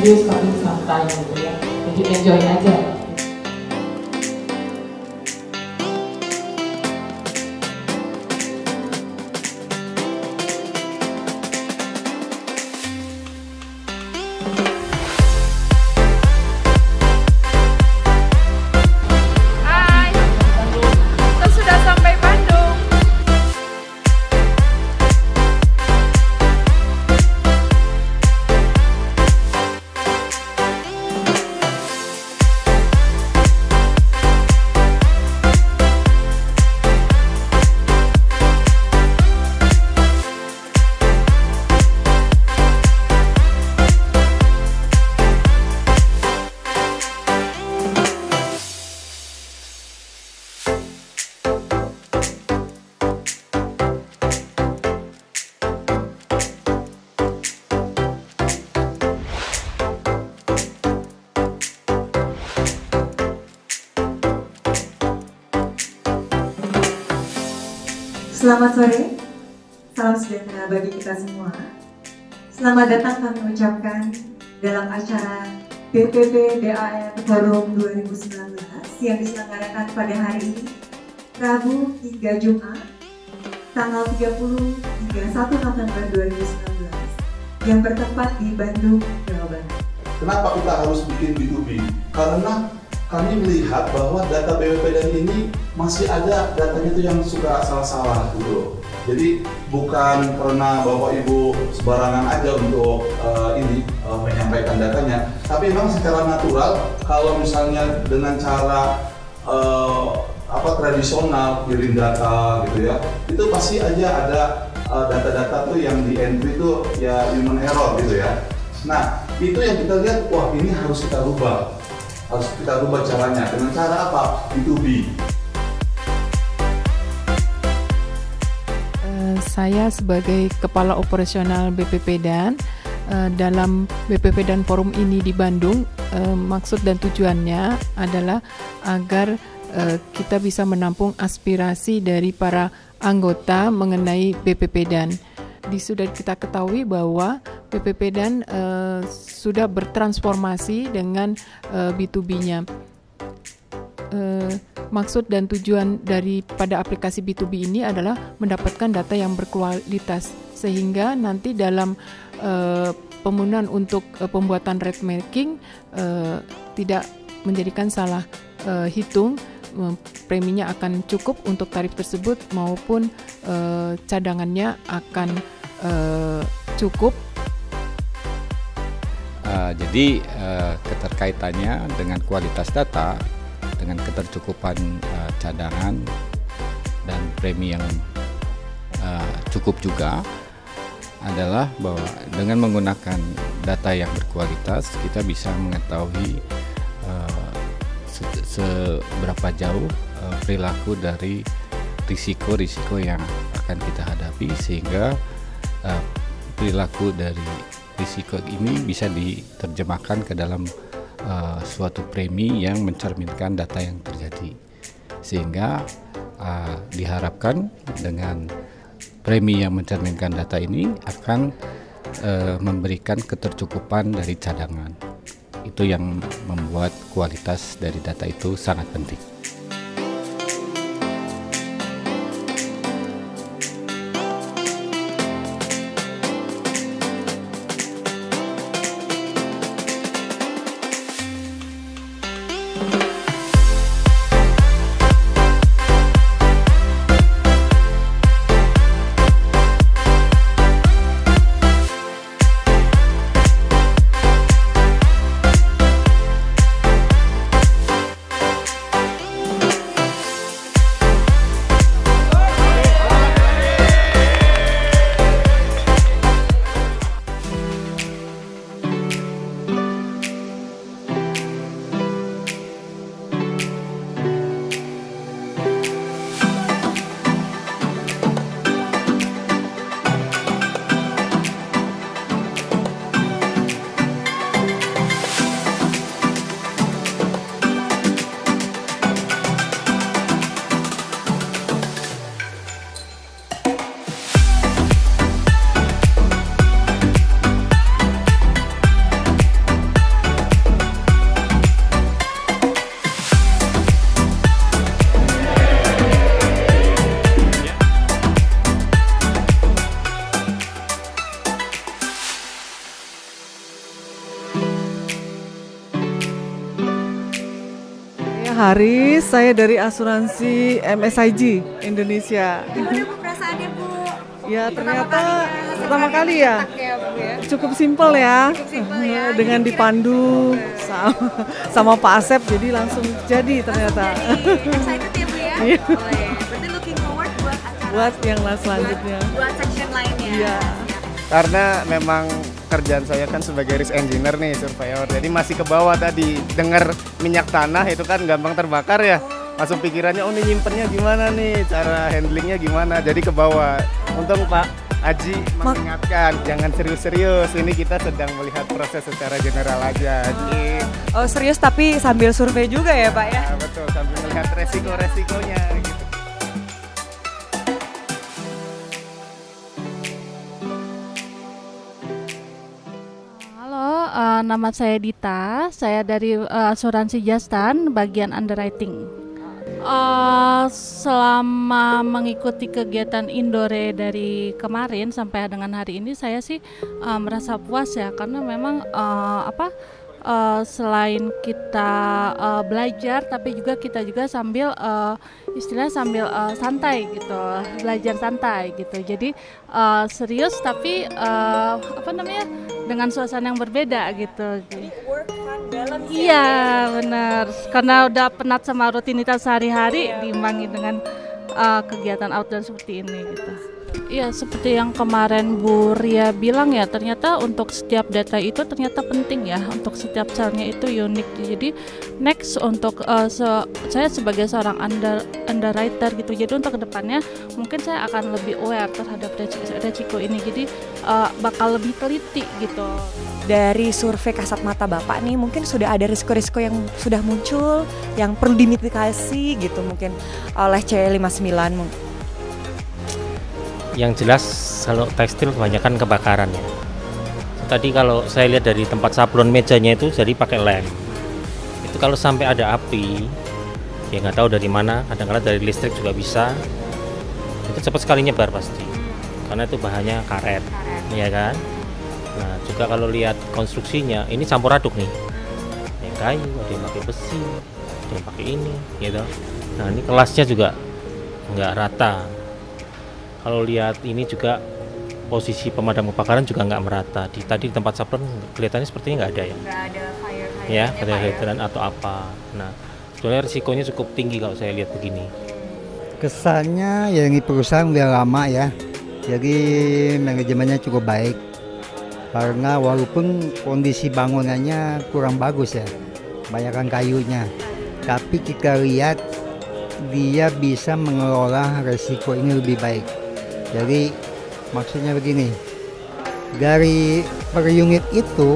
serius tapi santai gitu ya. Jadi enjoy aja. Selamat sore, salam sejahtera bagi kita semua. Selamat datang kami ucapkan dalam acara BPP DAN Forum 2019 yang diselenggarakan pada hari ini, Rabu hingga Jumat, tanggal 30 hingga 1 November 2019, yang bertempat di Bandung, Jawa Barat. Kenapa kita harus bikin B2B? Karena kami melihat bahwa data BPPDAN ini masih ada datanya itu yang suka salah-salah gitu. Jadi bukan karena Bapak Ibu sembarangan aja untuk menyampaikan datanya, tapi memang secara natural kalau misalnya dengan cara tradisional kirim data gitu ya, itu pasti aja ada data-data tuh yang di entry itu ya human error gitu ya. Nah itu yang kita lihat, wah ini harus kita rubah. Harus kita rubah caranya. Dengan cara apa? B2B. Saya sebagai Kepala Operasional BPPDAN dalam BPPDAN Forum ini di Bandung, maksud dan tujuannya adalah agar kita bisa menampung aspirasi dari para anggota mengenai BPPDAN. Sudah kita ketahui bahwa BPPDAN sudah bertransformasi dengan B2B-nya. Maksud dan tujuan daripada aplikasi B2B ini adalah mendapatkan data yang berkualitas, sehingga nanti dalam pemenuhan untuk pembuatan rate making tidak menjadikan salah hitung, preminya akan cukup untuk tarif tersebut maupun cadangannya akan cukup. Jadi keterkaitannya dengan kualitas data, dengan ketercukupan cadangan dan premi yang cukup juga adalah bahwa dengan menggunakan data yang berkualitas kita bisa mengetahui seberapa jauh perilaku dari risiko-risiko yang akan kita hadapi, sehingga perilaku dari risiko ini bisa diterjemahkan ke dalam suatu premi yang mencerminkan data yang terjadi, sehingga diharapkan dengan premi yang mencerminkan data ini akan memberikan ketercukupan dari cadangan. Itu yang membuat kualitas dari data itu sangat penting. Haris, saya dari asuransi MSIG Indonesia. Gimana Bu perasaannya Bu? Ya ternyata pertama kali ya, cukup simpel ya, dengan dipandu sama Pak Asep, jadi langsung jadi ternyata. Excited ya Bu ya? Iya. Berarti looking forward buat acara Buat yang selanjutnya. buat section lainnya. Iya. Karena memang kerjaan saya kan sebagai risk engineer nih, surveyor. Jadi masih ke bawah tadi, dengar minyak tanah itu kan gampang terbakar ya. Langsung pikirannya, oh ini nyimpennya gimana nih, cara handlingnya gimana. Jadi ke bawah. Untung Pak Aji mengingatkan, jangan serius-serius. Ini kita sedang melihat proses secara general aja. Jadi, Oh serius tapi sambil survei juga ya Pak ya? ya, betul, sambil melihat resiko-resikonya gitu. Halo, nama saya Dita. Saya dari asuransi Jastan, bagian underwriting. Selama mengikuti kegiatan Indore dari kemarin sampai dengan hari ini, saya sih merasa puas ya, karena memang selain kita belajar, tapi juga kita juga sambil istilahnya sambil santai gitu, belajar santai gitu. Jadi serius tapi dengan suasana yang berbeda gitu. Iya benar, karena udah penat sama rutinitas sehari-hari diimbangi dengan kegiatan outdoor seperti ini gitu. Iya, seperti yang kemarin Bu Ria bilang ya, ternyata untuk setiap data itu ternyata penting ya, untuk setiap selnya itu unik. Jadi next untuk saya sebagai seorang underwriter gitu, jadi untuk kedepannya mungkin saya akan lebih aware terhadap resiko ini, jadi bakal lebih teliti gitu. Dari survei kasat mata Bapak nih, mungkin sudah ada risiko-risiko yang sudah muncul, yang perlu dimitigasi gitu mungkin oleh C59 mungkin. Yang jelas kalau tekstil kebanyakan kebakaran ya. Tadi kalau saya lihat dari tempat sablon mejanya itu jadi pakai lem. Itu kalau sampai ada api, ya nggak tahu dari mana, kadang-kadang dari listrik juga bisa. Itu cepat sekali nyebar pasti. Karena itu bahannya karet, ya kan? Nah juga kalau lihat konstruksinya, ini campur aduk nih. Ada yang kayu, ada yang pakai besi, ada yang pakai ini, gitu. Nah ini kelasnya juga nggak rata. Kalau lihat ini juga posisi pemadam kebakaran juga nggak merata. Tadi di tempat sablon kelihatannya sepertinya nggak ada ya. Nggak ada fire Ya, hydrant atau apa. Nah, sebenarnya risikonya cukup tinggi kalau saya lihat begini. Kesannya ya ini perusahaan udah lama ya. Jadi manajemennya cukup baik. Karena walaupun kondisi bangunannya kurang bagus ya, banyakkan kayunya. Tapi kita lihat dia bisa mengelola resiko ini lebih baik. Jadi maksudnya begini, dari per unit itu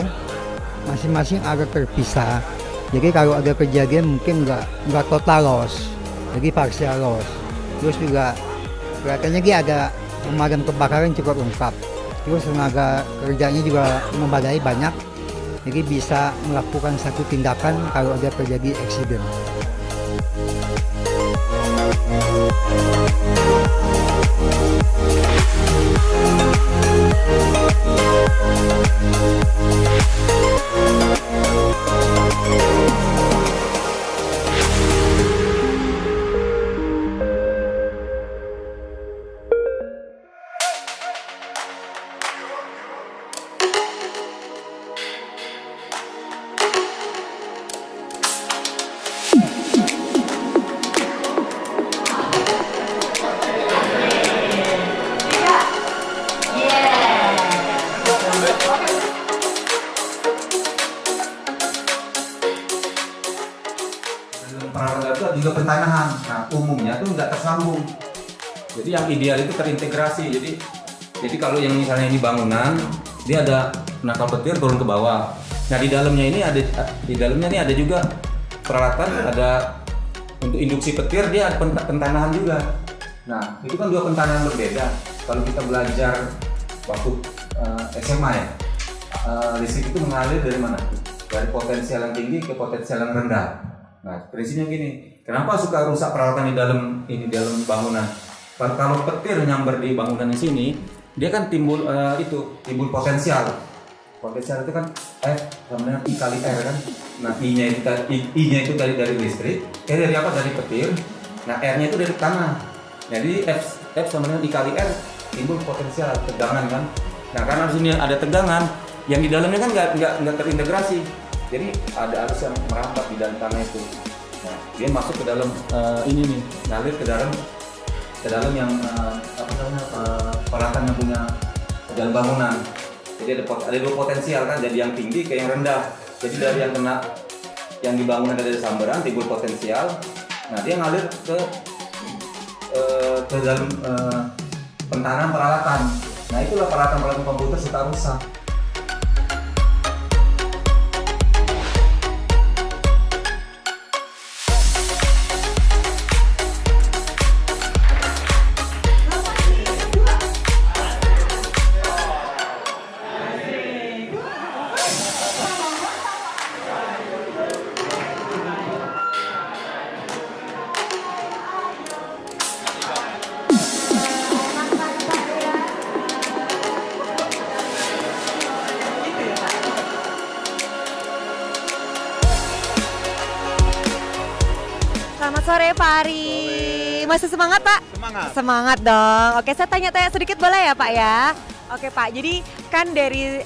masing-masing agak terpisah. Jadi kalau ada kejadian mungkin nggak total loss, jadi partial loss. Terus juga kelihatannya dia ada pemadam kebakaran cukup lengkap. Terus tenaga kerjanya juga memadai banyak, jadi bisa melakukan satu tindakan kalau ada terjadi accident. Peralatan itu juga pertanahan. Nah, umumnya tuh nggak tersambung. Jadi yang ideal itu terintegrasi. Jadi kalau yang misalnya ini bangunan, dia ada penangkal petir turun ke bawah. Nah di dalamnya ini ada juga peralatan, ada untuk induksi petir, dia ada pentanahan juga. Nah itu kan dua pentanahan berbeda. Kalau kita belajar waktu SMA ya, listrik itu mengalir dari mana? Dari potensial yang tinggi ke potensial yang rendah. Nah, prinsipnya gini, kenapa suka rusak peralatan di dalam bangunan? Kalau petir nyamber di bangunan di sini, dia kan timbul potensial. Potensial itu kan F sama dengan I kali R kan. Nah I-nya itu dari listrik, dari apa? Dari petir. Nah R-nya itu dari tanah. Jadi F sama dengan I kali R timbul potensial tegangan kan. Nah karena di sini ada tegangan, yang di dalamnya kan nggak terintegrasi. Jadi ada arus yang merambat di dalam tanah itu. Nah dia masuk ke dalam ini nih, ngalir ke dalam yang peralatan yang punya dalam bangunan. Jadi ada dua potensial kan, jadi yang tinggi ke yang rendah. Jadi dari yang kena yang di bangunan ada sambaran timbul potensial. Nah dia ngalir ke dalam pentahanan peralatan. Nah itulah peralatan komputer serta rusak. Selamat sore Pak Ari. Masih semangat Pak? Semangat. Semangat dong. Oke, saya tanya-tanya sedikit boleh ya Pak ya? Oke Pak, jadi kan dari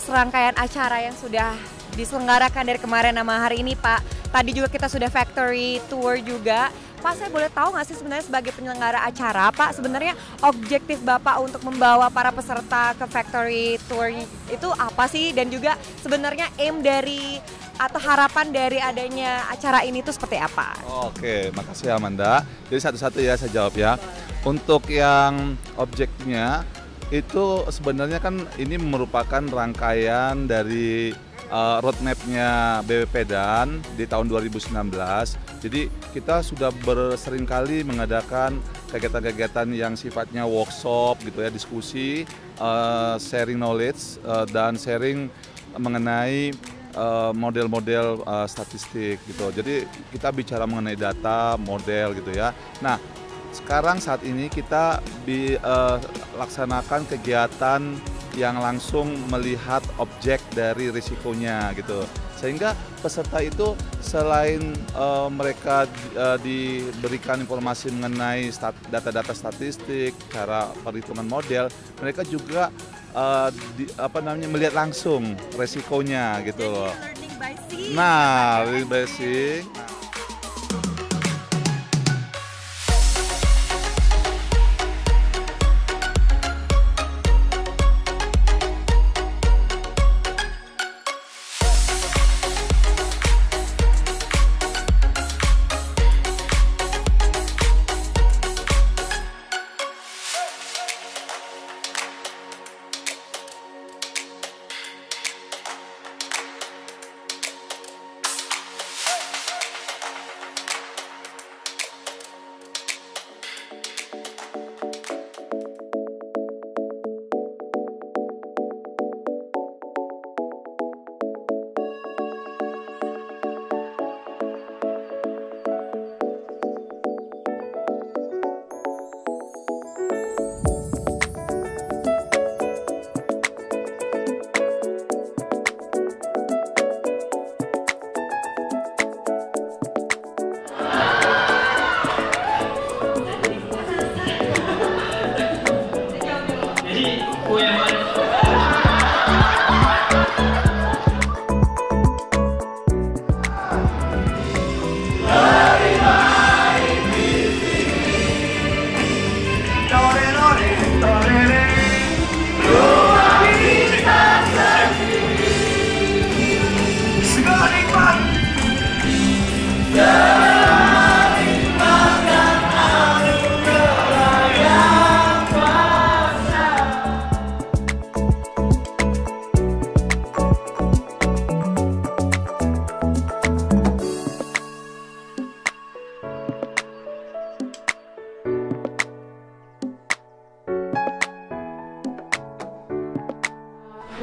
serangkaian acara yang sudah diselenggarakan dari kemarin sama hari ini Pak, tadi juga kita sudah factory tour juga. Pak, saya boleh tahu nggak sih sebenarnya sebagai penyelenggara acara Pak, sebenarnya objektif Bapak untuk membawa para peserta ke factory tour itu apa sih? Dan juga sebenarnya aim dari atau harapan dari adanya acara ini itu seperti apa? Oke, makasih Amanda. Jadi satu-satu ya saya jawab ya. Untuk yang objeknya itu sebenarnya kan ini merupakan rangkaian dari roadmap-nya BPPDAN di tahun 2019. Jadi kita sudah seringkali mengadakan kegiatan-kegiatan yang sifatnya workshop gitu ya, diskusi, sharing knowledge dan sharing mengenai model-model statistik gitu. Jadi kita bicara mengenai data, model gitu ya. Nah, sekarang saat ini kita laksanakan kegiatan yang langsung melihat objek dari risikonya gitu. Sehingga peserta itu selain mereka diberikan informasi mengenai data-data statistik, cara perhitungan model, mereka juga melihat langsung resikonya gitu loh. Nah, learning by seeing.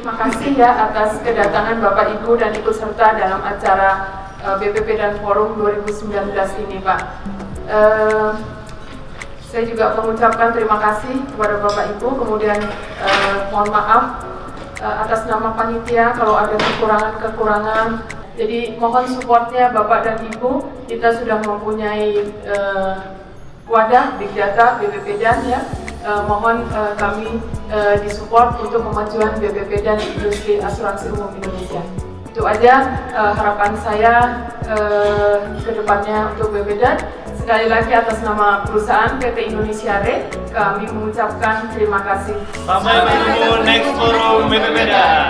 Terima kasih ya atas kedatangan Bapak Ibu dan ikut serta dalam acara BPPDAN Forum 2019 ini Pak. Saya juga mengucapkan terima kasih kepada Bapak Ibu, kemudian mohon maaf atas nama panitia kalau ada kekurangan-kekurangan. Jadi mohon supportnya Bapak dan Ibu. Kita sudah mempunyai wadah Big Data BPPDAN ya. Mohon kami disupport untuk kemajuan BPPDAN industri asuransi umum Indonesia. Itu aja harapan saya ke depannya untuk BPPDAN. Sekali lagi atas nama perusahaan PT Indonesia Re, kami mengucapkan terima kasih. Sampai bertemu next forum BPPDAN.